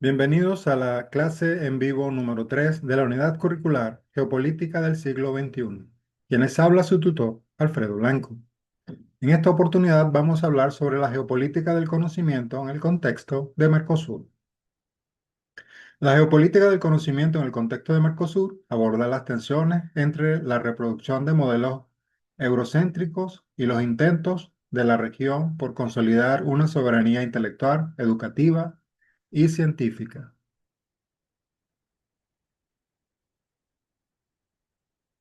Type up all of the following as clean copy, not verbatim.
Bienvenidos a la clase en vivo número 3 de la unidad curricular Geopolítica del siglo XXI. Quienes habla su tutor, Alfredo Blanco. En esta oportunidad vamos a hablar sobre la geopolítica del conocimiento en el contexto de Mercosur. La geopolítica del conocimiento en el contexto de Mercosur aborda las tensiones entre la reproducción de modelos eurocéntricos y los intentos de la región por consolidar una soberanía intelectual, educativa y científica.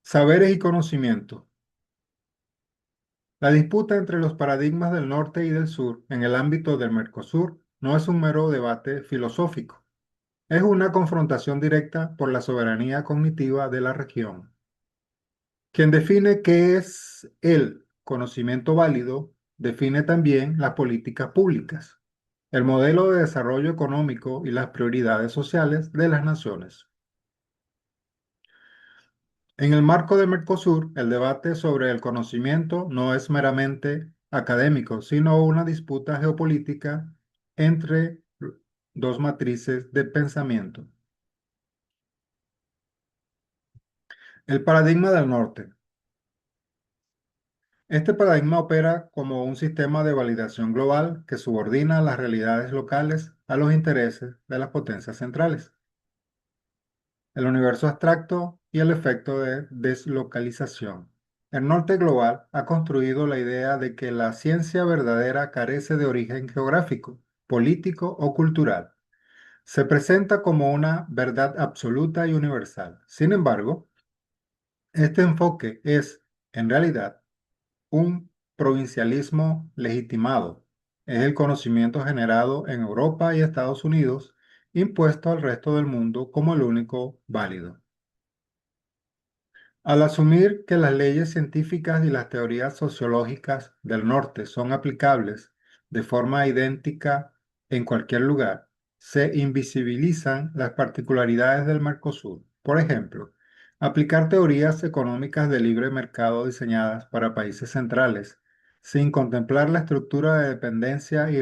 Saberes y conocimiento. La disputa entre los paradigmas del norte y del sur en el ámbito del Mercosur no es un mero debate filosófico, es una confrontación directa por la soberanía cognitiva de la región. Quien define qué es el conocimiento válido, define también las políticas públicas, el modelo de desarrollo económico y las prioridades sociales de las naciones. En el marco de Mercosur, el debate sobre el conocimiento no es meramente académico, sino una disputa geopolítica entre dos matrices de pensamiento. El paradigma del norte. Este paradigma opera como un sistema de validación global que subordina las realidades locales a los intereses de las potencias centrales. El universo abstracto y el efecto de deslocalización. El norte global ha construido la idea de que la ciencia verdadera carece de origen geográfico, político o cultural. Se presenta como una verdad absoluta y universal. Sin embargo, este enfoque es, en realidad, un provincialismo legitimado. Es el conocimiento generado en Europa y Estados Unidos, impuesto al resto del mundo como el único válido. Al asumir que las leyes científicas y las teorías sociológicas del norte son aplicables de forma idéntica en cualquier lugar, se invisibilizan las particularidades del Mercosur. Por ejemplo, aplicar teorías económicas de libre mercado diseñadas para países centrales, sin contemplar la estructura de dependencia y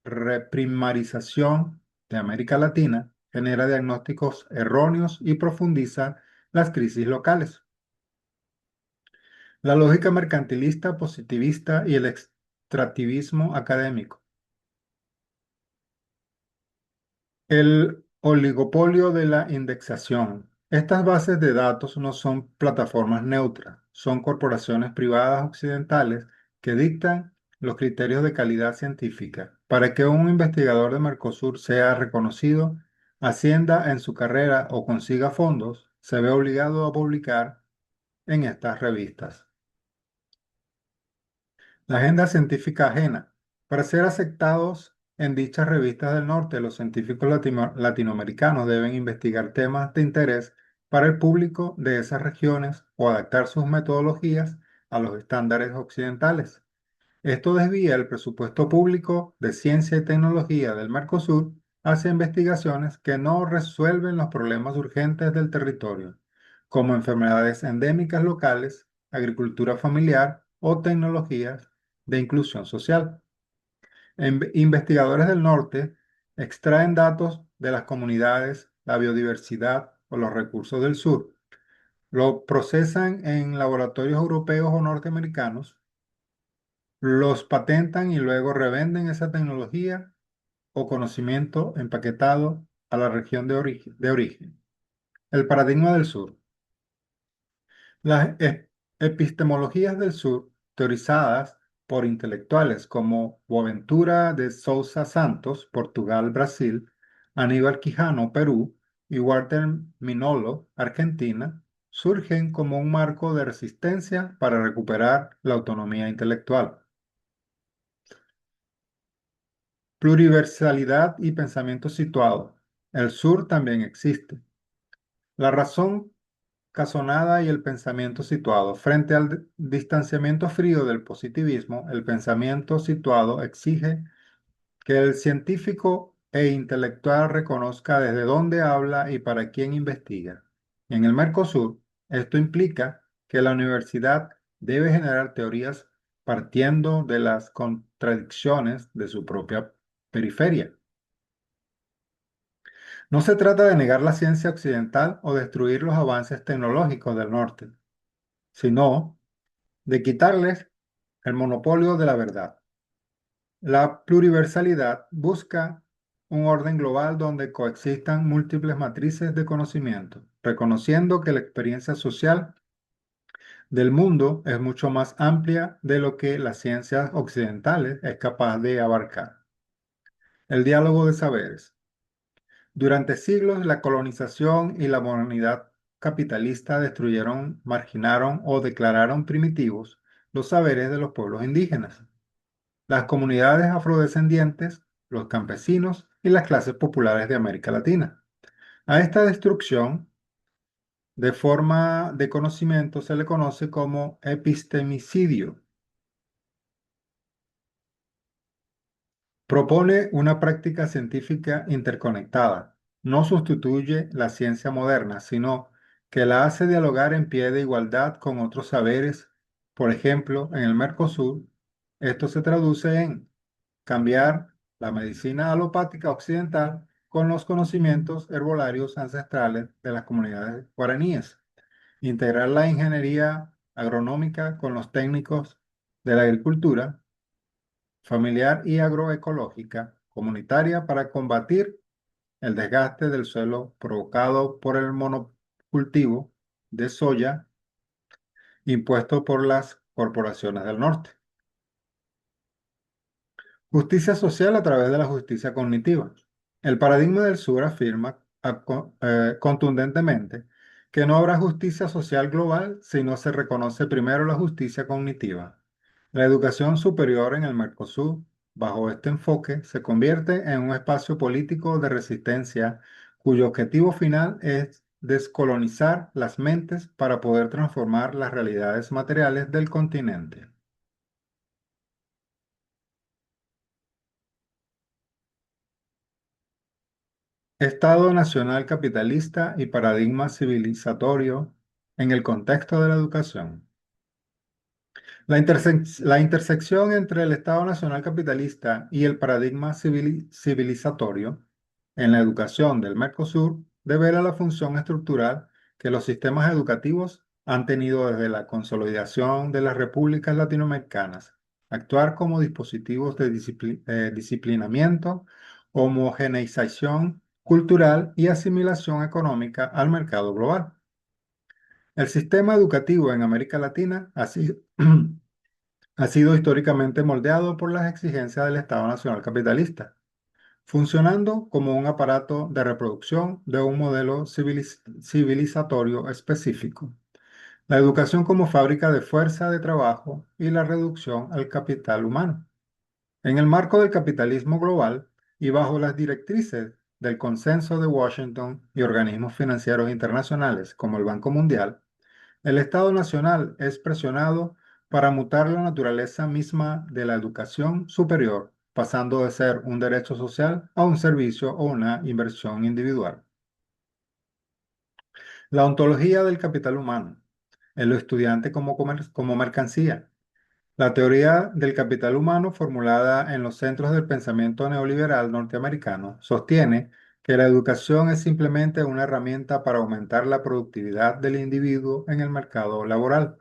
reprimarización de América Latina, genera diagnósticos erróneos y profundiza las crisis locales. La lógica mercantilista, positivista y el extractivismo académico. El oligopolio de la indexación. Estas bases de datos no son plataformas neutras, son corporaciones privadas occidentales que dictan los criterios de calidad científica. Para que un investigador de Mercosur sea reconocido, ascienda en su carrera o consiga fondos, se ve obligado a publicar en estas revistas. La agenda científica ajena. Para ser aceptados en dichas revistas del norte, los científicos latinoamericanos deben investigar temas de interés para el público de esas regiones o adaptar sus metodologías a los estándares occidentales. Esto desvía el presupuesto público de ciencia y tecnología del Mercosur hacia investigaciones que no resuelven los problemas urgentes del territorio, como enfermedades endémicas locales, agricultura familiar o tecnologías de inclusión social. Investigadores del norte extraen datos de las comunidades, la biodiversidad o los recursos del sur, lo procesan en laboratorios europeos o norteamericanos, los patentan y luego revenden esa tecnología o conocimiento empaquetado a la región de origen. El paradigma del sur. Las epistemologías del sur, teorizadas por intelectuales como Boaventura de Sousa Santos, Portugal, Brasil, Aníbal Quijano, Perú, y Walter Minolo, Argentina, surgen como un marco de resistencia para recuperar la autonomía intelectual. Pluriversalidad y pensamiento situado. El sur también existe. La razón casonada y el pensamiento situado. Frente al distanciamiento frío del positivismo, el pensamiento situado exige que el científico e intelectual reconozca desde dónde habla y para quién investiga. En el Mercosur, esto implica que la universidad debe generar teorías partiendo de las contradicciones de su propia periferia. No se trata de negar la ciencia occidental o destruir los avances tecnológicos del norte, sino de quitarles el monopolio de la verdad. La pluriversalidad busca un orden global donde coexistan múltiples matrices de conocimiento, reconociendo que la experiencia social del mundo es mucho más amplia de lo que las ciencias occidentales es capaz de abarcar. El diálogo de saberes. Durante siglos, la colonización y la modernidad capitalista destruyeron, marginaron o declararon primitivos los saberes de los pueblos indígenas, las comunidades afrodescendientes, los campesinos y las clases populares de América Latina. A esta destrucción de forma de conocimiento se le conoce como epistemicidio. Propone una práctica científica interconectada. No sustituye la ciencia moderna, sino que la hace dialogar en pie de igualdad con otros saberes. Por ejemplo, en el Mercosur, esto se traduce en cambiar la medicina alopática occidental con los conocimientos herbolarios ancestrales de las comunidades guaraníes. Integrar la ingeniería agronómica con los técnicos de la agricultura familiar y agroecológica comunitaria para combatir el desgaste del suelo provocado por el monocultivo de soya impuesto por las corporaciones del norte. Justicia social a través de la justicia cognitiva. El paradigma del sur afirma contundentemente que no habrá justicia social global si no se reconoce primero la justicia cognitiva. La educación superior en el Mercosur, bajo este enfoque, se convierte en un espacio político de resistencia cuyo objetivo final es descolonizar las mentes para poder transformar las realidades materiales del continente. Estado nacional capitalista y paradigma civilizatorio en el contexto de la educación. La intersección entre el Estado nacional capitalista y el paradigma civilizatorio en la educación del Mercosur devela la función estructural que los sistemas educativos han tenido desde la consolidación de las repúblicas latinoamericanas, actuar como dispositivos de disciplinamiento, homogeneización cultural y asimilación económica al mercado global. El sistema educativo en América Latina ha sido históricamente moldeado por las exigencias del Estado Nacional Capitalista, funcionando como un aparato de reproducción de un modelo civilizatorio específico. La educación como fábrica de fuerza de trabajo y la reducción al capital humano. En el marco del capitalismo global y bajo las directrices del Consenso de Washington y organismos financieros internacionales como el Banco Mundial, el Estado Nacional es presionado para mutar la naturaleza misma de la educación superior, pasando de ser un derecho social a un servicio o una inversión individual. La ontología del capital humano, el estudiante como mercancía. La teoría del capital humano, formulada en los centros del pensamiento neoliberal norteamericano, sostiene que la educación es simplemente una herramienta para aumentar la productividad del individuo en el mercado laboral.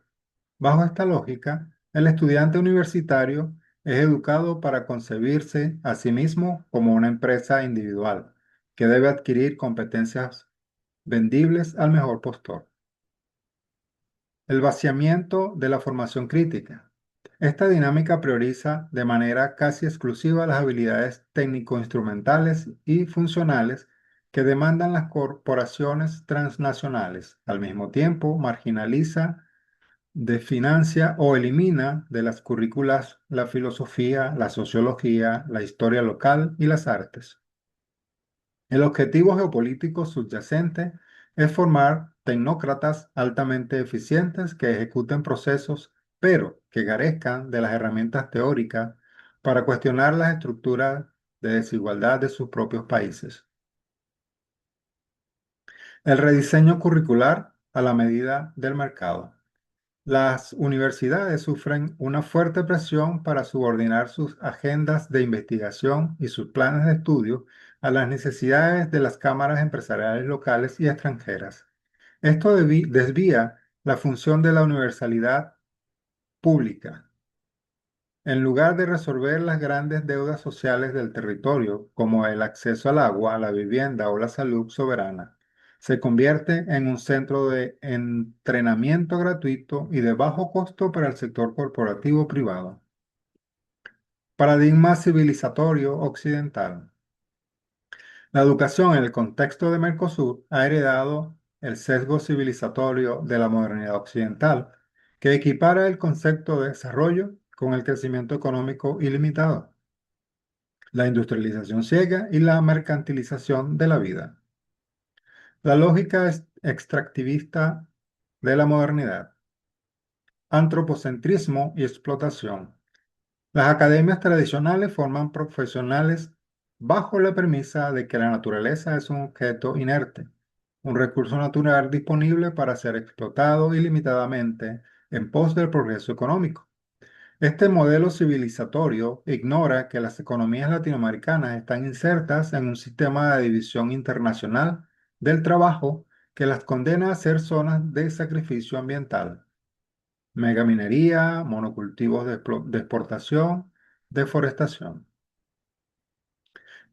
Bajo esta lógica, el estudiante universitario es educado para concebirse a sí mismo como una empresa individual, que debe adquirir competencias vendibles al mejor postor. El vaciamiento de la formación crítica. Esta dinámica prioriza de manera casi exclusiva las habilidades técnico-instrumentales y funcionales que demandan las corporaciones transnacionales. Al mismo tiempo, marginaliza, desfinancia o elimina de las currículas la filosofía, la sociología, la historia local y las artes. El objetivo geopolítico subyacente es formar tecnócratas altamente eficientes que ejecuten procesos, pero que carezcan de las herramientas teóricas para cuestionar las estructuras de desigualdad de sus propios países. El rediseño curricular a la medida del mercado. Las universidades sufren una fuerte presión para subordinar sus agendas de investigación y sus planes de estudio a las necesidades de las cámaras empresariales locales y extranjeras. Esto desvía la función de la universalidad pública. En lugar de resolver las grandes deudas sociales del territorio, como el acceso al agua, la vivienda o la salud soberana, se convierte en un centro de entrenamiento gratuito y de bajo costo para el sector corporativo privado. Paradigma civilizatorio occidental. La educación en el contexto de Mercosur ha heredado el sesgo civilizatorio de la modernidad occidental, que equipara el concepto de desarrollo con el crecimiento económico ilimitado, la industrialización ciega y la mercantilización de la vida. La lógica extractivista de la modernidad, antropocentrismo y explotación. Las academias tradicionales forman profesionales bajo la premisa de que la naturaleza es un objeto inerte, un recurso natural disponible para ser explotado ilimitadamente en pos del progreso económico. Este modelo civilizatorio ignora que las economías latinoamericanas están insertas en un sistema de división internacional del trabajo que las condena a ser zonas de sacrificio ambiental. Megaminería, monocultivos de exportación, deforestación.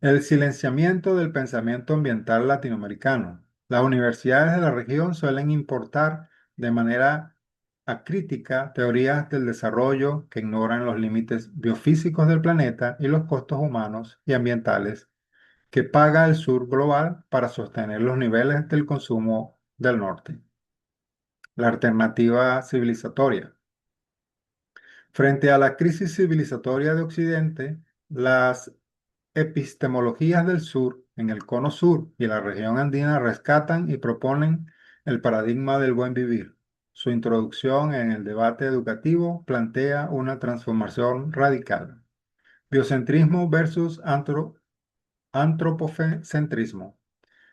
El silenciamiento del pensamiento ambiental latinoamericano. Las universidades de la región suelen importar de manera acrítica teorías del desarrollo que ignoran los límites biofísicos del planeta y los costos humanos y ambientales que paga el sur global para sostener los niveles del consumo del norte. La alternativa civilizatoria. Frente a la crisis civilizatoria de Occidente, las epistemologías del sur, en el cono sur y la región andina, rescatan y proponen el paradigma del buen vivir. Su introducción en el debate educativo plantea una transformación radical. Biocentrismo versus antropocentrismo.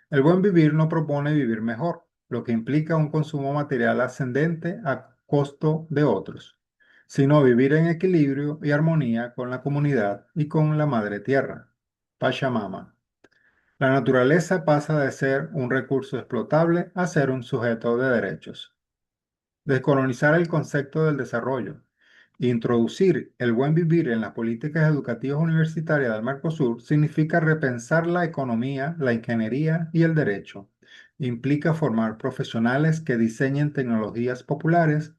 El buen vivir no propone vivir mejor, lo que implica un consumo material ascendente a costo de otros, sino vivir en equilibrio y armonía con la comunidad y con la madre tierra, Pachamama. La naturaleza pasa de ser un recurso explotable a ser un sujeto de derechos. Descolonizar el concepto del desarrollo. Introducir el buen vivir en las políticas educativas universitarias del Mercosur significa repensar la economía, la ingeniería y el derecho. Implica formar profesionales que diseñen tecnologías populares,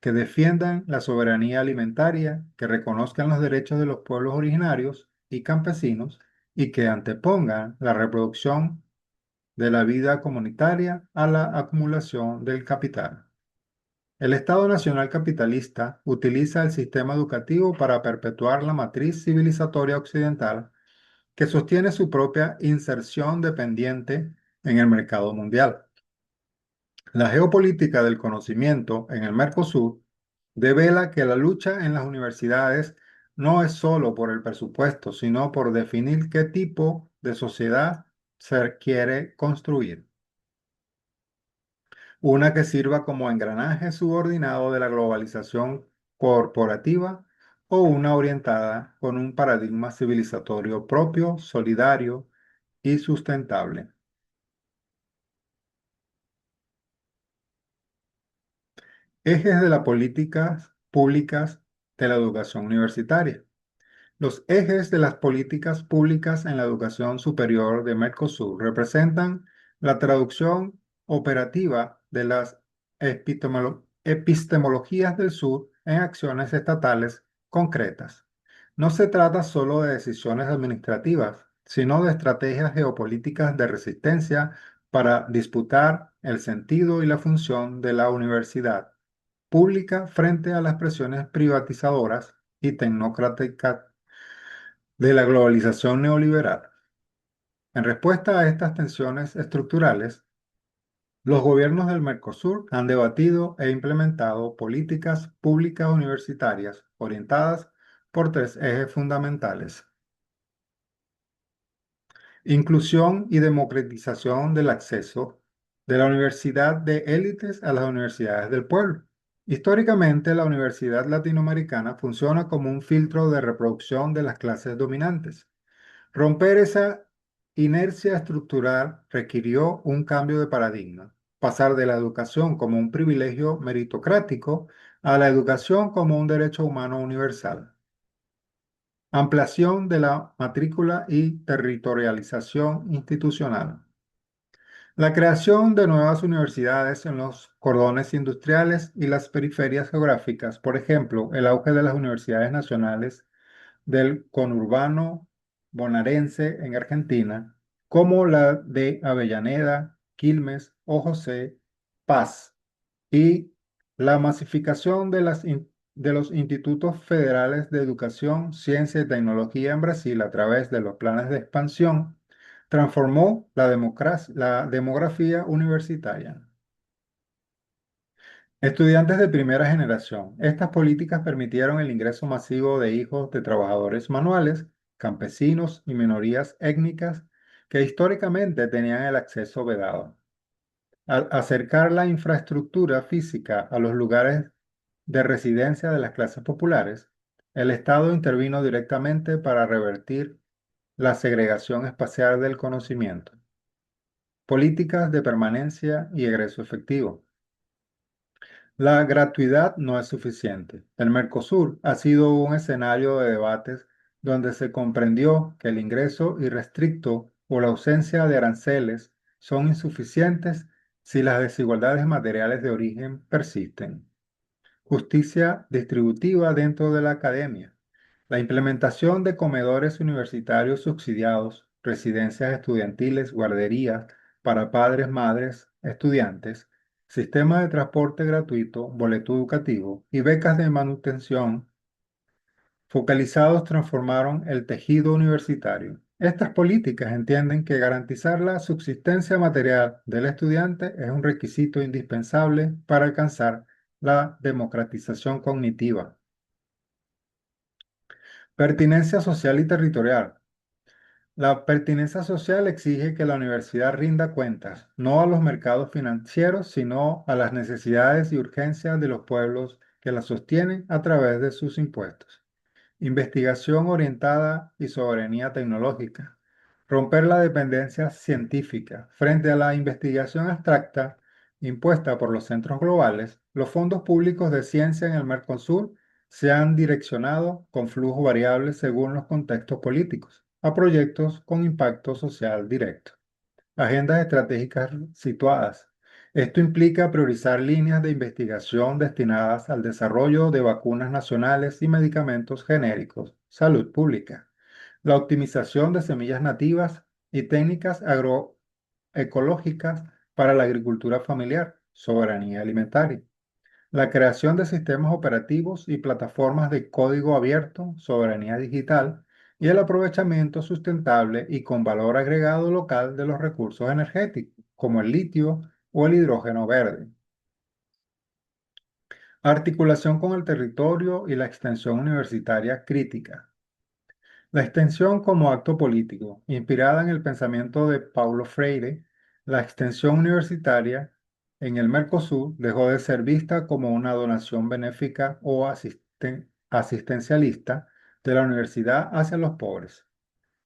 que defiendan la soberanía alimentaria, que reconozcan los derechos de los pueblos originarios y campesinos y que antepongan la reproducción de la vida comunitaria a la acumulación del capital. El Estado Nacional Capitalista utiliza el sistema educativo para perpetuar la matriz civilizatoria occidental que sostiene su propia inserción dependiente en el mercado mundial. La geopolítica del conocimiento en el Mercosur devela que la lucha en las universidades no es solo por el presupuesto, sino por definir qué tipo de sociedad se quiere construir. Una que sirva como engranaje subordinado de la globalización corporativa o una orientada con un paradigma civilizatorio propio, solidario y sustentable. Ejes de las políticas públicas de la educación universitaria. Los ejes de las políticas públicas en la educación superior de Mercosur representan la traducción operativa de las epistemologías del sur en acciones estatales concretas. No se trata solo de decisiones administrativas, sino de estrategias geopolíticas de resistencia para disputar el sentido y la función de la universidad pública frente a las presiones privatizadoras y tecnocráticas de la globalización neoliberal. En respuesta a estas tensiones estructurales, los gobiernos del Mercosur han debatido e implementado políticas públicas universitarias orientadas por tres ejes fundamentales: inclusión y democratización del acceso de la universidad de élites a las universidades del pueblo, Históricamente, la Universidad Latinoamericana funciona como un filtro de reproducción de las clases dominantes. Romper esa inercia estructural requirió un cambio de paradigma, pasar de la educación como un privilegio meritocrático a la educación como un derecho humano universal. Ampliación de la matrícula y territorialización institucional. La creación de nuevas universidades en los cordones industriales y las periferias geográficas, por ejemplo, el auge de las universidades nacionales del conurbano bonaerense en Argentina, como la de Avellaneda, Quilmes o José Paz, y la masificación de los institutos federales de educación, ciencia y tecnología en Brasil a través de los planes de expansión, transformó la demografía universitaria. Estudiantes de primera generación. Estas políticas permitieron el ingreso masivo de hijos de trabajadores manuales, campesinos y minorías étnicas que históricamente tenían el acceso vedado. Al acercar la infraestructura física a los lugares de residencia de las clases populares, el Estado intervino directamente para revertir la segregación espacial del conocimiento. Políticas de permanencia y egreso efectivo. La gratuidad no es suficiente. El Mercosur ha sido un escenario de debates donde se comprendió que el ingreso irrestricto o la ausencia de aranceles son insuficientes si las desigualdades materiales de origen persisten. Justicia distributiva dentro de la academia. La implementación de comedores universitarios subsidiados, residencias estudiantiles, guarderías para padres, madres, estudiantes, sistema de transporte gratuito, boleto educativo y becas de manutención focalizados transformaron el tejido universitario. Estas políticas entienden que garantizar la subsistencia material del estudiante es un requisito indispensable para alcanzar la democratización cognitiva. Pertinencia social y territorial. La pertinencia social exige que la universidad rinda cuentas, no a los mercados financieros, sino a las necesidades y urgencias de los pueblos que la sostienen a través de sus impuestos. Investigación orientada y soberanía tecnológica. Romper la dependencia científica. Frente a la investigación abstracta impuesta por los centros globales, los fondos públicos de ciencia en el Mercosur se han direccionado con flujos variables según los contextos políticos a proyectos con impacto social directo. Agendas estratégicas situadas. Esto implica priorizar líneas de investigación destinadas al desarrollo de vacunas nacionales y medicamentos genéricos, salud pública, la optimización de semillas nativas y técnicas agroecológicas para la agricultura familiar, soberanía alimentaria, la creación de sistemas operativos y plataformas de código abierto, soberanía digital y el aprovechamiento sustentable y con valor agregado local de los recursos energéticos, como el litio o el hidrógeno verde. Articulación con el territorio y la extensión universitaria crítica. La extensión como acto político, inspirada en el pensamiento de Paulo Freire, la extensión universitaria en el Mercosur dejó de ser vista como una donación benéfica o asistencialista de la universidad hacia los pobres.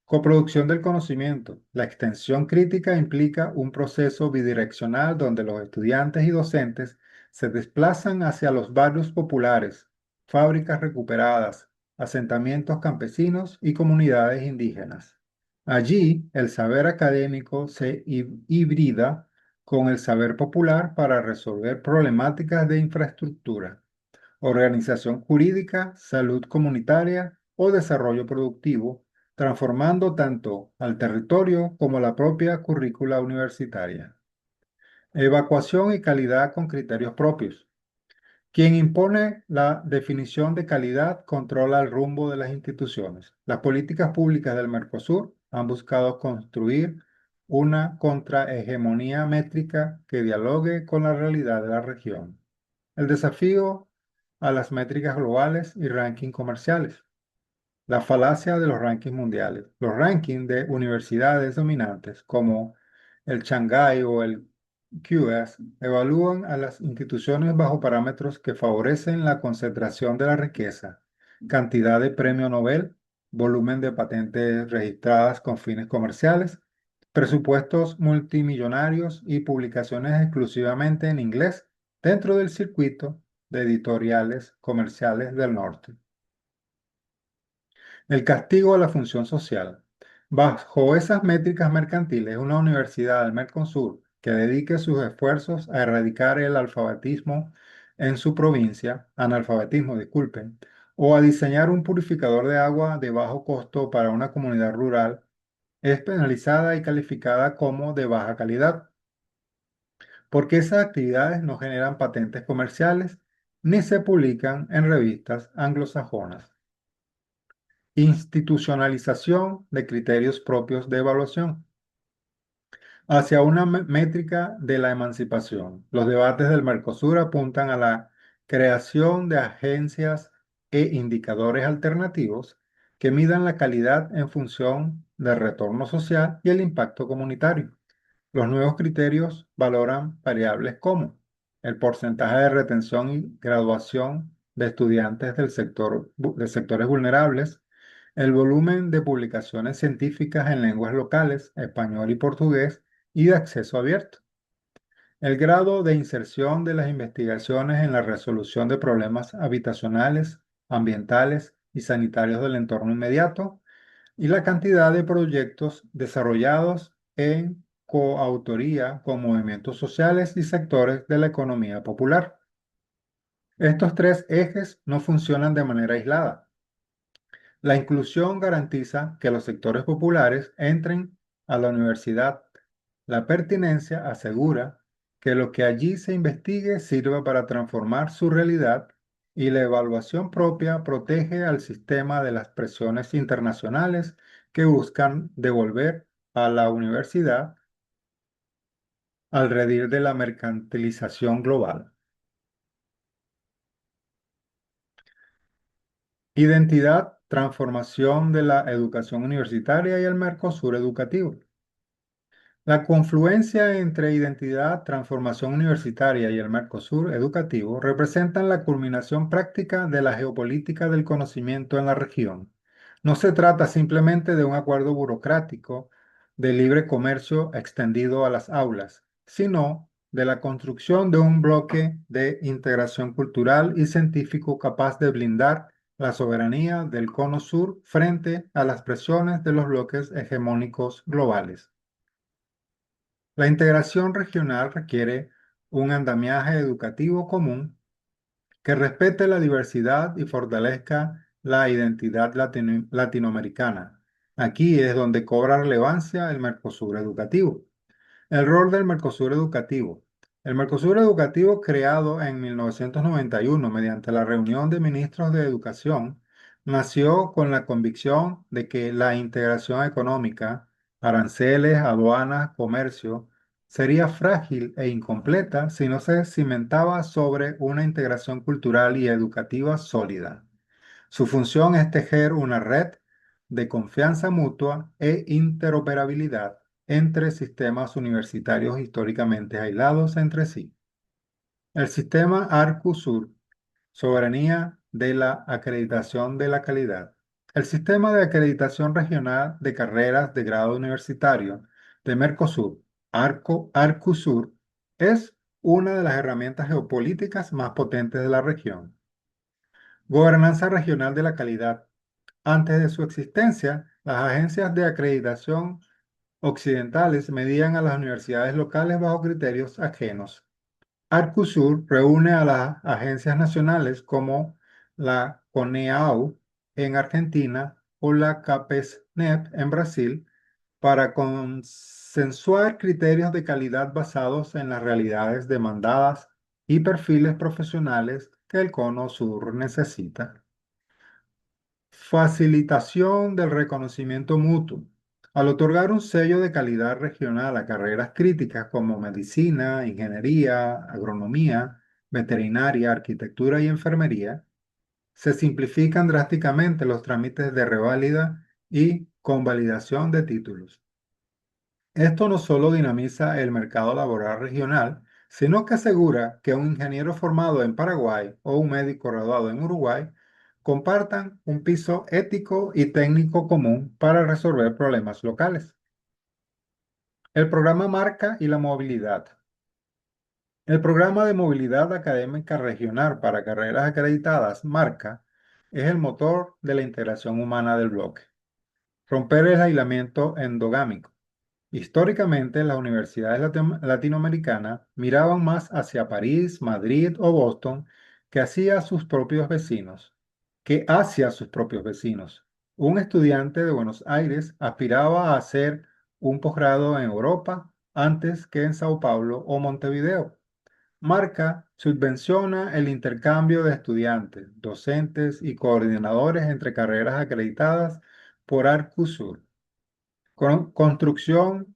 Coproducción del conocimiento. La extensión crítica implica un proceso bidireccional donde los estudiantes y docentes se desplazan hacia los barrios populares, fábricas recuperadas, asentamientos campesinos y comunidades indígenas. Allí, el saber académico se hibrida con el saber popular para resolver problemáticas de infraestructura, organización jurídica, salud comunitaria o desarrollo productivo, transformando tanto al territorio como la propia currícula universitaria. Evacuación y calidad con criterios propios. Quien impone la definición de calidad controla el rumbo de las instituciones. Las políticas públicas del Mercosur han buscado construir una contrahegemonía métrica que dialogue con la realidad de la región. El desafío a las métricas globales y rankings comerciales. La falacia de los rankings mundiales. Los rankings de universidades dominantes como el Shanghai o el QS evalúan a las instituciones bajo parámetros que favorecen la concentración de la riqueza, cantidad de premio Nobel, volumen de patentes registradas con fines comerciales, presupuestos multimillonarios y publicaciones exclusivamente en inglés dentro del circuito de editoriales comerciales del norte. El castigo a la función social. Bajo esas métricas mercantiles, una universidad del Mercosur que dedique sus esfuerzos a erradicar el alfabetismo en su provincia, analfabetismo, disculpen, o a diseñar un purificador de agua de bajo costo para una comunidad rural, es penalizada y calificada como de baja calidad, porque esas actividades no generan patentes comerciales ni se publican en revistas anglosajonas. Institucionalización de criterios propios de evaluación hacia una métrica de la emancipación. Los debates del Mercosur apuntan a la creación de agencias e indicadores alternativos que midan la calidad en función del retorno social y el impacto comunitario. Los nuevos criterios valoran variables como el porcentaje de retención y graduación de estudiantes del sector, de sectores vulnerables, el volumen de publicaciones científicas en lenguas locales, español y portugués, y de acceso abierto, el grado de inserción de las investigaciones en la resolución de problemas habitacionales, ambientales y sanitarios del entorno inmediato, y la cantidad de proyectos desarrollados en coautoría con movimientos sociales y sectores de la economía popular. Estos tres ejes no funcionan de manera aislada. La inclusión garantiza que los sectores populares entren a la universidad. La pertinencia asegura que lo que allí se investigue sirva para transformar su realidad y la evaluación propia protege al sistema de las presiones internacionales que buscan devolver a la universidad al redil de la mercantilización global. Identidad, transformación de la educación universitaria y el Mercosur educativo. La confluencia entre identidad, transformación universitaria y el Mercosur educativo representan la culminación práctica de la geopolítica del conocimiento en la región. No se trata simplemente de un acuerdo burocrático de libre comercio extendido a las aulas, sino de la construcción de un bloque de integración cultural y científico capaz de blindar la soberanía del Cono Sur frente a las presiones de los bloques hegemónicos globales. La integración regional requiere un andamiaje educativo común que respete la diversidad y fortalezca la identidad latinoamericana. Aquí es donde cobra relevancia el Mercosur educativo. El rol del Mercosur educativo. El Mercosur educativo, creado en 1991 mediante la reunión de ministros de educación, nació con la convicción de que la integración económica, aranceles, aduanas, comercio, sería frágil e incompleta si no se cimentaba sobre una integración cultural y educativa sólida. Su función es tejer una red de confianza mutua e interoperabilidad entre sistemas universitarios históricamente aislados entre sí. El sistema Arcusur, soberanía de la acreditación de la calidad. El sistema de acreditación regional de carreras de grado universitario de Mercosur, Arcusur, es una de las herramientas geopolíticas más potentes de la región. Gobernanza regional de la calidad. Antes de su existencia, las agencias de acreditación occidentales medían a las universidades locales bajo criterios ajenos. Arcusur reúne a las agencias nacionales como la CONEAU en Argentina o la CAPESNEP en Brasil para consensuar criterios de calidad basados en las realidades demandadas y perfiles profesionales que el Cono Sur necesita. Facilitación del reconocimiento mutuo. Al otorgar un sello de calidad regional a carreras críticas como medicina, ingeniería, agronomía, veterinaria, arquitectura y enfermería, se simplifican drásticamente los trámites de reválida y convalidación de títulos. Esto no solo dinamiza el mercado laboral regional, sino que asegura que un ingeniero formado en Paraguay o un médico graduado en Uruguay compartan un piso ético y técnico común para resolver problemas locales. El programa Marca y la movilidad. El programa de movilidad académica regional para carreras acreditadas, Marca, es el motor de la integración humana del bloque. Romper el aislamiento endogámico. Históricamente, las universidades latinoamericanas miraban más hacia París, Madrid o Boston que hacia sus propios vecinos. Un estudiante de Buenos Aires aspiraba a hacer un posgrado en Europa antes que en Sao Paulo o Montevideo. Marca subvenciona el intercambio de estudiantes, docentes y coordinadores entre carreras acreditadas por Arcusur. Construcción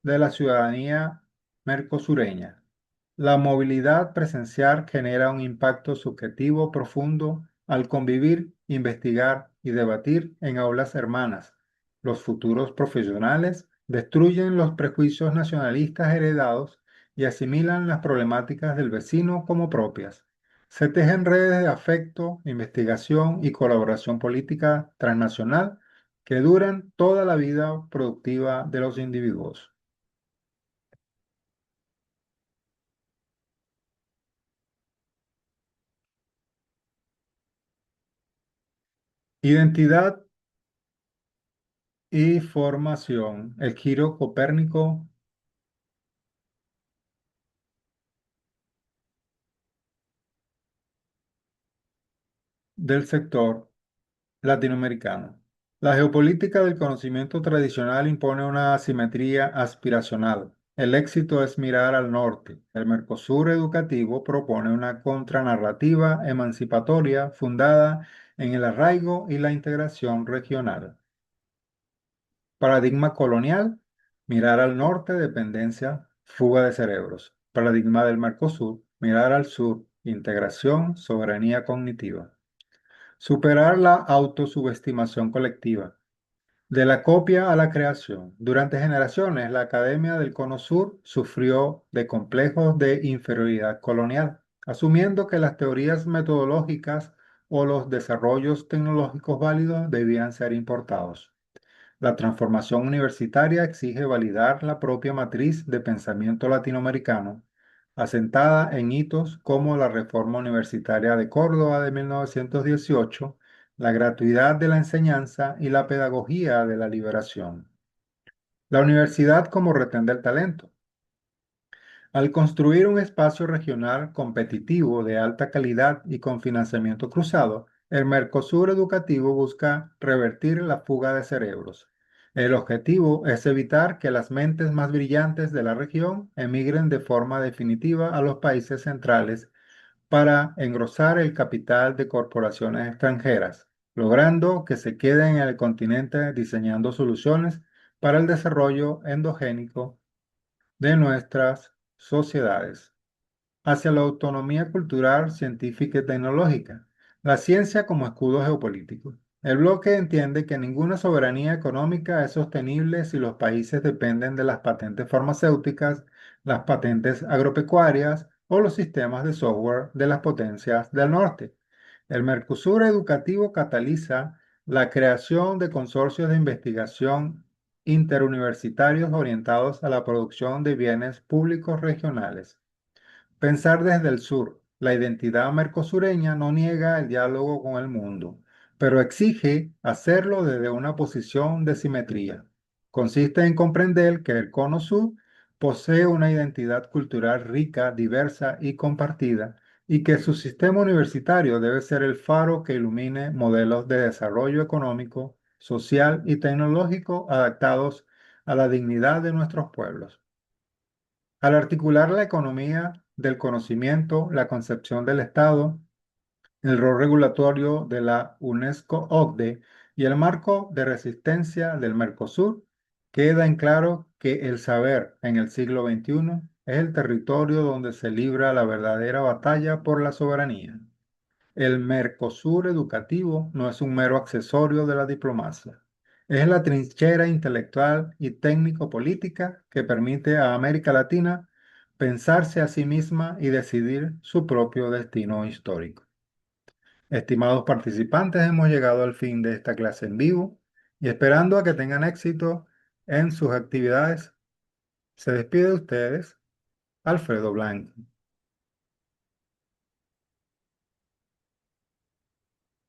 de la ciudadanía mercosureña. La movilidad presencial genera un impacto subjetivo profundo al convivir, investigar y debatir en aulas hermanas. Los futuros profesionales destruyen los prejuicios nacionalistas heredados y asimilan las problemáticas del vecino como propias. Se tejen redes de afecto, investigación y colaboración política transnacional que duran toda la vida productiva de los individuos. Identidad y formación. El giro copérnico del sector latinoamericano. La geopolítica del conocimiento tradicional impone una asimetría aspiracional. El éxito es mirar al norte. El Mercosur educativo propone una contranarrativa emancipatoria fundada en el arraigo y la integración regional. Paradigma colonial, mirar al norte, dependencia, fuga de cerebros. Paradigma del Mercosur, mirar al sur, integración, soberanía cognitiva. Superar la autosubestimación colectiva. De la copia a la creación. Durante generaciones, la Academia del Cono Sur sufrió de complejos de inferioridad colonial, asumiendo que las teorías metodológicas o los desarrollos tecnológicos válidos debían ser importados. La transformación universitaria exige validar la propia matriz de pensamiento latinoamericano, asentada en hitos como la Reforma Universitaria de Córdoba de 1918, la gratuidad de la enseñanza y la pedagogía de la liberación. La universidad como retén del talento. Al construir un espacio regional competitivo de alta calidad y con financiamiento cruzado, el Mercosur educativo busca revertir la fuga de cerebros. El objetivo es evitar que las mentes más brillantes de la región emigren de forma definitiva a los países centrales para engrosar el capital de corporaciones extranjeras, logrando que se queden en el continente diseñando soluciones para el desarrollo endogénico de nuestras sociedades hacia la autonomía cultural, científica y tecnológica, la ciencia como escudo geopolítico. El bloque entiende que ninguna soberanía económica es sostenible si los países dependen de las patentes farmacéuticas, las patentes agropecuarias o los sistemas de software de las potencias del norte. El Mercosur educativo cataliza la creación de consorcios de investigación interuniversitarios orientados a la producción de bienes públicos regionales. Pensar desde el sur. La identidad mercosureña no niega el diálogo con el mundo, pero exige hacerlo desde una posición de simetría. Consiste en comprender que el Cono Sur posee una identidad cultural rica, diversa y compartida, y que su sistema universitario debe ser el faro que ilumine modelos de desarrollo económico, social y tecnológico adaptados a la dignidad de nuestros pueblos. Al articular la economía del conocimiento, la concepción del Estado, el rol regulatorio de la UNESCO-OCDE y el marco de resistencia del Mercosur, queda en claro que el saber en el siglo XXI es el territorio donde se libra la verdadera batalla por la soberanía. El Mercosur educativo no es un mero accesorio de la diplomacia. Es la trinchera intelectual y técnico-política que permite a América Latina pensarse a sí misma y decidir su propio destino histórico. Estimados participantes, hemos llegado al fin de esta clase en vivo y esperando a que tengan éxito en sus actividades, se despide de ustedes Alfredo Blanco.